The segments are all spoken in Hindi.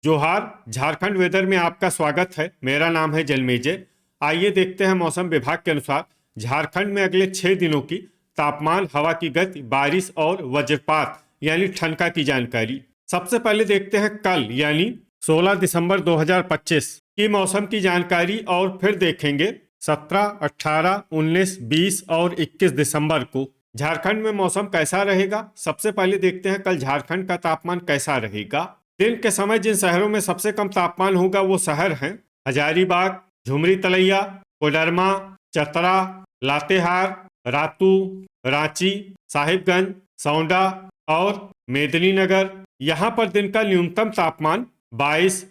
जोहार। झारखंड वेदर में आपका स्वागत है। मेरा नाम है जलमेजय। आइए देखते हैं मौसम विभाग के अनुसार झारखंड में अगले 6 दिनों की तापमान, हवा की गति, बारिश और वज्रपात यानी ठनका की जानकारी। सबसे पहले देखते हैं कल यानी 16 दिसंबर 2025 की मौसम की जानकारी और फिर देखेंगे 17, 18, 19, 20 और 21 दिसंबर को झारखंड में मौसम कैसा रहेगा। सबसे पहले देखते हैं कल झारखंड का तापमान कैसा रहेगा। दिन के समय जिन शहरों में सबसे कम तापमान होगा वो शहर हैं हजारीबाग, झुमरी तलैया, कोडरमा, चतरा, लातेहार, रातू, रांची, साहिबगंज, सौंडा और मेदिनीनगर। यहाँ पर दिन का न्यूनतम तापमान 22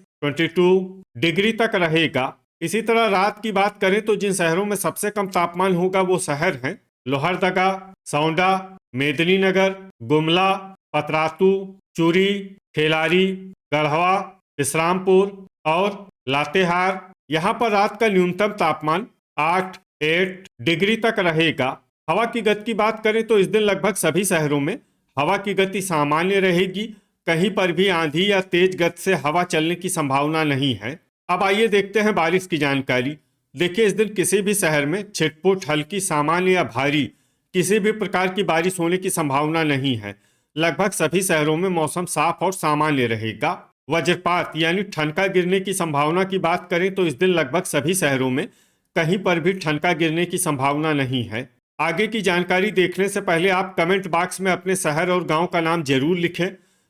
डिग्री तक रहेगा। इसी तरह रात की बात करें तो जिन शहरों में सबसे कम तापमान होगा वो शहर हैं लोहरदगा, सौंडा, मेदिनीनगर, गुमला, पतरातू, चूरी, खेलारी, गढ़वा, विश्रामपुर और लातेहार। यहाँ पर रात का न्यूनतम तापमान 8 डिग्री तक रहेगा। हवा की गति की बात करें तो इस दिन लगभग सभी शहरों में हवा की गति सामान्य रहेगी। कहीं पर भी आंधी या तेज गति से हवा चलने की संभावना नहीं है। अब आइए देखते हैं बारिश की जानकारी। देखिए, इस दिन किसी भी शहर में छिटपुट, हल्की, सामान्य या भारी किसी भी प्रकार की बारिश होने की संभावना नहीं है। लगभग सभी शहरों में मौसम साफ और सामान्य रहेगा। वज्रपात यानी ठनका गिरने की संभावना की बात करें तो इस दिन लगभग सभी शहरों में कहीं पर भी ठनका गिरने की संभावना नहीं है। आगे की जानकारी देखने से पहले आप कमेंट बॉक्स में अपने शहर और गांव का नाम जरूर लिखें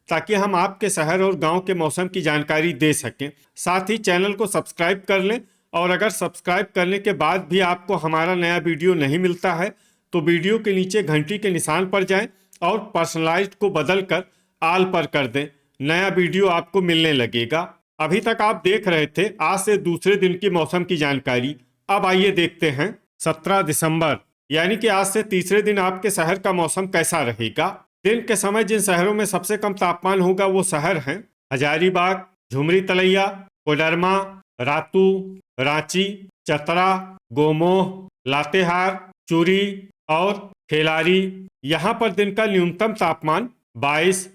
ताकि हम आपके शहर और गांव के मौसम की जानकारी दे सकें। साथ ही चैनल को सब्सक्राइब कर लें और अगर सब्सक्राइब करने के बाद भी आपको हमारा नया वीडियो नहीं मिलता है तो वीडियो के नीचे घंटी के निशान पर जाएं और पर्सनलाइज्ड को बदलकर आल पर कर दें। नया वीडियो आपको मिलने लगेगा। अभी तक आप देख रहे थे आज से दूसरे दिन की मौसम की जानकारी। अब आइए देखते हैं 17 दिसंबर यानी कि आज से तीसरे दिन आपके शहर का मौसम कैसा रहेगा। दिन के समय जिन शहरों में सबसे कम तापमान होगा वो शहर हैं हजारीबाग, झुमरी तलैया, कोडरमा, रातू, रांची, चतरा, गोमोह, लातेहार, चूरी और खेलारी। यहाँ पर दिन का न्यूनतम तापमान 22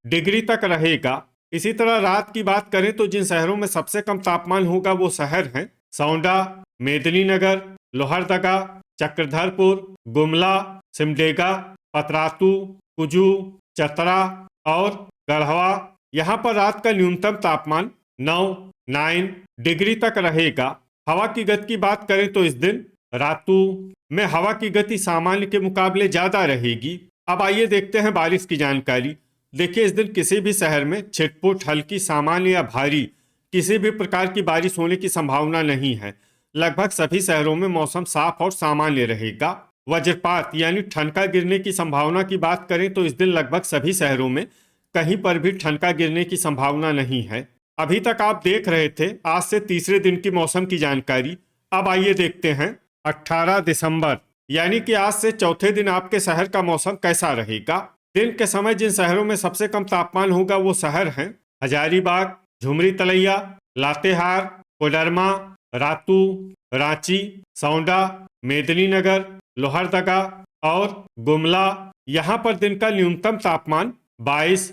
डिग्री तक रहेगा। इसी तरह रात की बात करें तो जिन शहरों में सबसे कम तापमान होगा वो शहर हैं सौंडा, मेदिनीनगर, लोहरदगा, चक्रधरपुर, गुमला, सिमडेगा, पतरातू, कुजू, चतरा और गढ़वा। यहाँ पर रात का न्यूनतम तापमान 9 डिग्री तक रहेगा। हवा की गति की बात करें तो इस दिन रातू में हवा की गति सामान्य के मुकाबले ज्यादा रहेगी। अब आइए देखते हैं बारिश की जानकारी। देखिए, इस दिन किसी भी शहर में छिटपुट, हल्की, सामान्य या भारी किसी भी प्रकार की बारिश होने की संभावना नहीं है। लगभग सभी शहरों में मौसम साफ और सामान्य रहेगा। वज्रपात यानी ठनका गिरने की संभावना की बात करें तो इस दिन लगभग सभी शहरों में कहीं पर भी ठनका गिरने की संभावना नहीं है। अभी तक आप देख रहे थे आज से तीसरे दिन की मौसम की जानकारी। अब आइए देखते हैं 18 दिसंबर यानी कि आज से चौथे दिन आपके शहर का मौसम कैसा रहेगा। दिन के समय जिन शहरों में सबसे कम तापमान होगा वो शहर हैं हजारीबाग, झुमरी तलैया, लातेहार, कोडरमा, रातू, रांची, सौंडा, मेदिनीनगर, लोहरदगा और गुमला। यहाँ पर दिन का न्यूनतम तापमान 22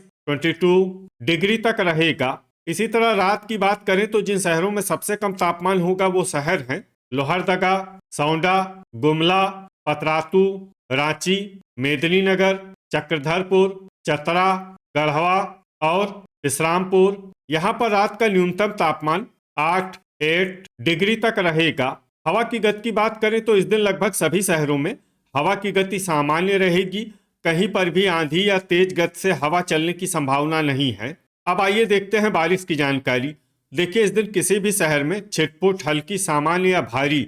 डिग्री तक रहेगा। इसी तरह रात की बात करें तो जिन शहरों में सबसे कम तापमान होगा वो शहर हैं लोहरदगा, सौंडा, गुमला, पतरातू, रांची, मेदिनीनगर, चक्रधरपुर, चतरा, गढ़वा और विश्रामपुर। यहाँ पर रात का न्यूनतम तापमान 8 डिग्री तक रहेगा। हवा की गति की बात करें तो इस दिन लगभग सभी शहरों में हवा की गति सामान्य रहेगी। कहीं पर भी आंधी या तेज गति से हवा चलने की संभावना नहीं है। अब आइए देखते हैं बारिश की जानकारी। देखिए, इस दिन किसी भी शहर में छिटपुट, हल्की, सामान्य या भारी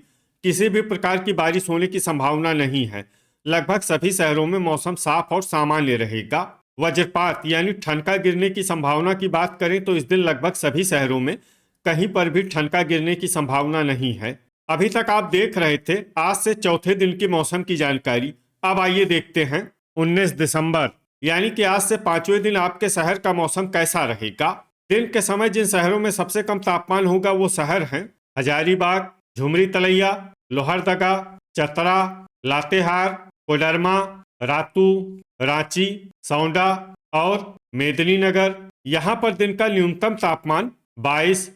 किसी भी प्रकार की बारिश होने की संभावना नहीं है। लगभग सभी शहरों में मौसम साफ और सामान्य रहेगा। वज्रपात यानी ठनका गिरने की संभावना की बात करें तो इस दिन लगभग सभी शहरों में कहीं पर भी ठनका गिरने की संभावना नहीं है। अभी तक आप देख रहे थे आज से चौथे दिन की मौसम की जानकारी। अब आइए देखते हैं 19 दिसंबर यानी कि आज से पांचवें दिन आपके शहर का मौसम कैसा रहेगा। दिन के समय जिन शहरों में सबसे कम तापमान होगा वो शहर हैं हजारीबाग, झुमरी तलैया, लोहरदगा, चतरा, लातेहार, कोडरमा, रातू, रांची, सौंडा, और मेदिनीनगर, यहाँ पर दिन का न्यूनतम तापमान 22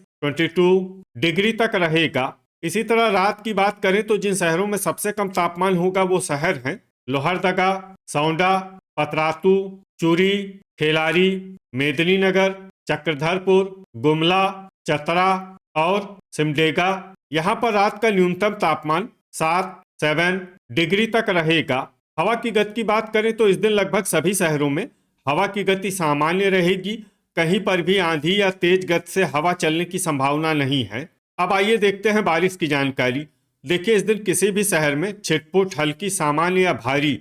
डिग्री तक रहेगा। इसी तरह रात की बात करें तो जिन शहरों में सबसे कम तापमान होगा वो शहर हैं लोहरदगा, सौंडा, पतरातू, चूरी, खेलारी, मेदिनीनगर, चक्रधरपुर, गुमला, चतरा और सिमडेगा। यहाँ पर रात का न्यूनतम तापमान 7 डिग्री तक रहेगा। हवा की गति की बात करें तो इस दिन लगभग सभी शहरों में हवा की गति सामान्य रहेगी। कहीं पर भी आंधी या तेज गति से हवा चलने की संभावना नहीं है। अब आइए देखते हैं बारिश की जानकारी। देखिए, इस दिन किसी भी शहर में छिटपुट, हल्की, सामान्य या भारी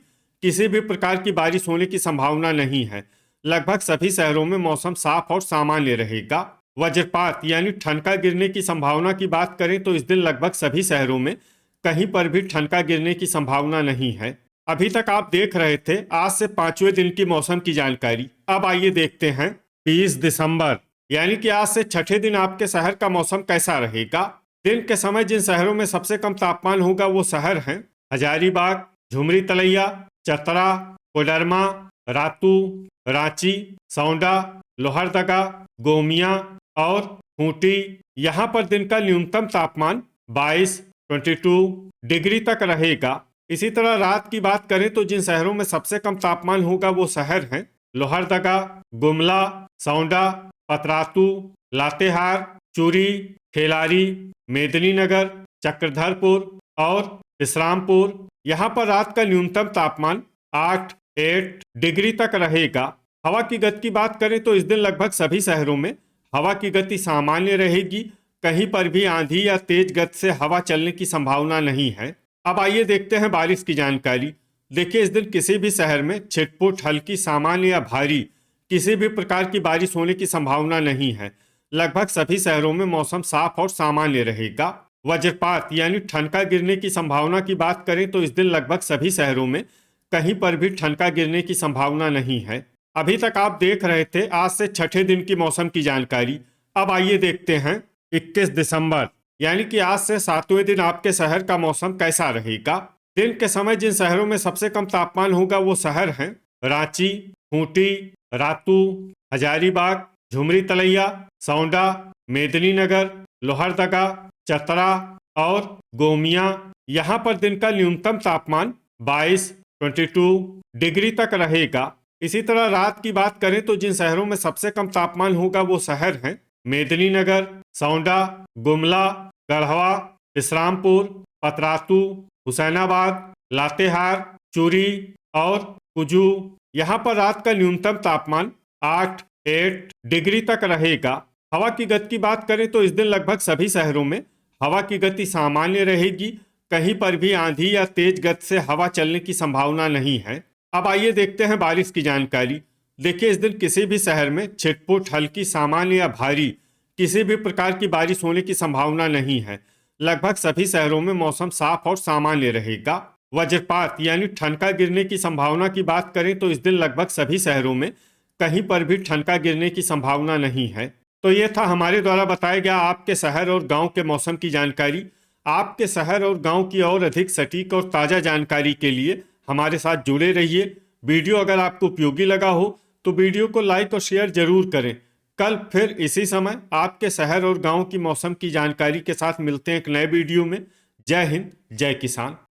किसी भी प्रकार की बारिश होने की संभावना नहीं है। लगभग सभी शहरों में मौसम साफ और सामान्य रहेगा। वज्रपात यानी ठनका गिरने की संभावना की बात करें तो इस दिन लगभग सभी शहरों में कहीं पर भी ठनका गिरने की संभावना नहीं है। अभी तक आप देख रहे थे आज से 5वें दिन की मौसम की जानकारी। अब आइए देखते हैं 20 दिसंबर यानी कि आज से छठे दिन आपके शहर का मौसम कैसा रहेगा। दिन के समय जिन शहरों में सबसे कम तापमान होगा वो शहर हैं हजारीबाग, झुमरी तलैया, चतरा, कोडरमा, रातू, रांची, सौंडा, लोहरदगा, गोमिया और खूंटी। यहाँ पर दिन का न्यूनतम तापमान 22 डिग्री तक रहेगा। इसी तरह रात की बात करें तो जिन शहरों में सबसे कम तापमान होगा वो शहर हैं लोहरदगा, गुमला, सौंडा, पतरातू, लातेहार, चूरी, खेलारी, मेदिनीनगर, चक्रधरपुर और इस्लामपुर। यहाँ पर रात का न्यूनतम तापमान 8 डिग्री तक रहेगा। हवा की गति की बात करें तो इस दिन लगभग सभी शहरों में हवा की गति सामान्य रहेगी। कहीं पर भी आंधी या तेज गति से हवा चलने की संभावना नहीं है। अब आइए देखते हैं बारिश की जानकारी। देखिए, इस दिन किसी भी शहर में छिटपुट, हल्की, सामान्य या भारी किसी भी प्रकार की बारिश होने की संभावना नहीं है। लगभग सभी शहरों में मौसम साफ और सामान्य रहेगा। वज्रपात यानी ठनका गिरने की संभावना की बात करें तो इस दिन लगभग सभी शहरों में कहीं पर भी ठनका गिरने की संभावना नहीं है। अभी तक आप देख रहे थे आज से छठे दिन की मौसम की जानकारी। अब आइए देखते हैं 21 दिसंबर यानी कि आज से 7वें दिन आपके शहर का मौसम कैसा रहेगा। दिन के समय जिन शहरों में सबसे कम तापमान होगा वो शहर हैं रांची, खूंटी, रातू, हजारीबाग, झुमरी तलैया, सौंडा, मेदिनीनगर, लोहरदगा, चतरा और गोमिया। यहाँ पर दिन का न्यूनतम तापमान 22 डिग्री तक रहेगा। इसी तरह रात की बात करें तो जिन शहरों में सबसे कम तापमान होगा वो शहर हैं मेदिनीनगर, सौंडा, गुमला, गढ़वा, इस्लामपुर, पतरातू, हुसैनाबाद, लातेहार, चूरी और कुजू। यहाँ पर रात का न्यूनतम तापमान 8 डिग्री तक रहेगा। हवा की गति की बात करें तो इस दिन लगभग सभी शहरों में हवा की गति सामान्य रहेगी। कहीं पर भी आंधी या तेज गति से हवा चलने की संभावना नहीं है। अब आइए देखते हैं बारिश की जानकारी। देखिए, इस दिन किसी भी शहर में छिटपुट, हल्की, सामान्य या भारी किसी भी प्रकार की बारिश होने की संभावना नहीं है। लगभग सभी शहरों में मौसम साफ और सामान्य रहेगा। वज्रपात यानी ठनका गिरने की संभावना की बात करें तो इस दिन लगभग सभी शहरों में कहीं पर भी ठनका गिरने की संभावना नहीं है। तो ये था हमारे द्वारा बताया गया आपके शहर और गांव के मौसम की जानकारी। आपके शहर और गांव की और अधिक सटीक और ताज़ा जानकारी के लिए हमारे साथ जुड़े रहिए। वीडियो अगर आपको उपयोगी लगा हो तो वीडियो को लाइक और शेयर जरूर करें। कल फिर इसी समय आपके शहर और गांव की मौसम की जानकारी के साथ मिलते हैं एक नए वीडियो में। जय हिंद, जय किसान।